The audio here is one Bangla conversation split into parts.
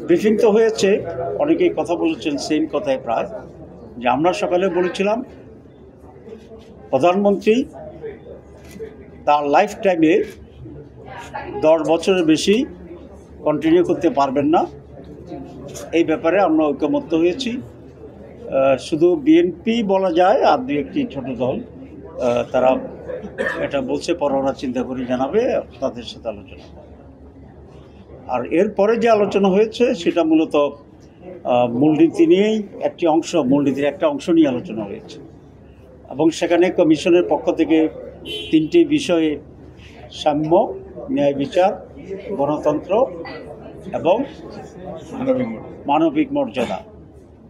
ব্রিফিং তো হয়েছে, অনেকেই কথা বলেছেন সেম কথায় প্রায়, যে আমরা সকালে বলেছিলাম প্রধানমন্ত্রী তার লাইফ টাইমে 10 বছরের বেশি কন্টিনিউ করতে পারবেন না। এই ব্যাপারে আমরা ঐকমত্য হয়েছি। শুধু বিএনপি বলা যায় আর দু একটি ছোট দল তারা এটা বলছে, পরে ওরা চিন্তা করে জানাবে, তাদের সাথে আলোচনা। আর এরপরে যে আলোচনা হয়েছে সেটা মূলত মূলনীতি নিয়েই, মূলনীতির একটা অংশ নিয়ে আলোচনা হয়েছে এবং সেখানে কমিশনের পক্ষ থেকে 3টি বিষয়ে সাম্য, ন্যায় বিচার, গণতন্ত্র এবং মানবিক মর্যাদা,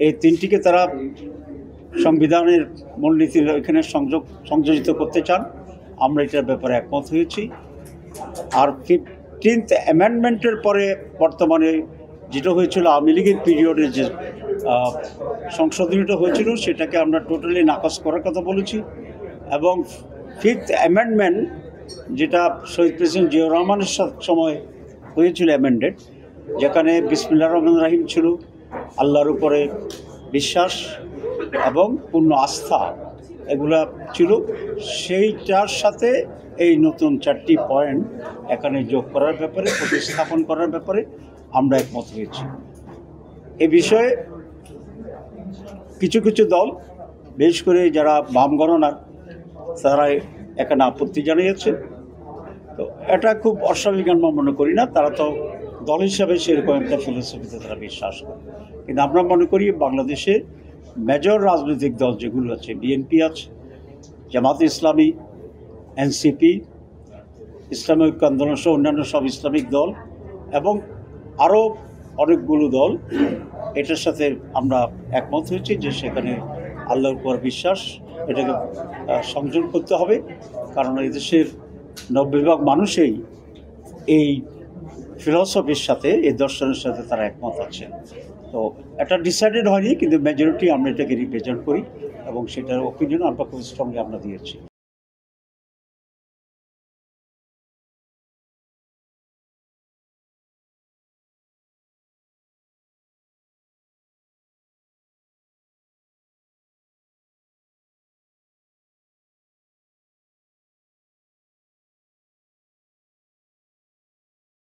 এই 3টিকে তারা সংবিধানের মূলনীতির এখানে সংযোজিত করতে চান। আমরা এটার ব্যাপারে একমত হয়েছি। আর 15th অ্যামেন্ডমেন্টের পরে বর্তমানে যেটা হয়েছিল আওয়ামী লীগের পিরিয়ডে যে সংশোধনীটা হয়েছিল সেটাকে আমরা টোটালি নাকচ করার কথা বলেছি। এবং 5th অ্যামেন্ডমেন্ট যেটা শহীদ প্রেসিডেন্ট জিয়াউর রহমানের সময় হয়েছিল অ্যামেন্ডেড, যেখানে বিসমিল্লাহির রহমানির রহিম ছিল, আল্লাহর উপরে বিশ্বাস এবং পূর্ণ আস্থা এগুলা ছিল, সেইটার সাথে এই নতুন 4টি পয়েন্ট এখানে যোগ করার ব্যাপারে, প্রতিস্থাপন করার ব্যাপারে আমরা একমত হয়েছি। এ বিষয়ে কিছু কিছু দল, বিশেষ করে যারা বাম গণনার, তারা এখানে আপত্তি জানিয়েছে। তো এটা খুব অস্বাভাবিক আমরা মনে করি না। তারা তো দল হিসাবে সেরকম একটা ফিলোসফিতে তারা বিশ্বাস করে। কিন্তু আমরা মনে করি বাংলাদেশে মেজর রাজনৈতিক দল যেগুলো আছে, বিএনপি আছে, জামাতে ইসলামী, এনসিপি, ইসলামী ঐক্য আন্দোলন সহ অন্যান্য সব ইসলামিক দল এবং আরও অনেকগুলো দল, এটার সাথে আমরা একমত হয়েছি যে সেখানে আল্লাহর উপর বিশ্বাস এটাকে সংযোগ করতে হবে। কারণ এদেশের 90% মানুষই এই ফিলসফির সাথে, এই দর্শনের সাথে তারা একমত আছে। তো এটা ডিসাইডেড হয়নি, কিন্তু মেজরিটি আমরা এটাকে রিপ্রেজেন্ট করি এবং সেটার ওপিনিয়ন আমরা খুব স্ট্রংলি আমরা দিয়েছি।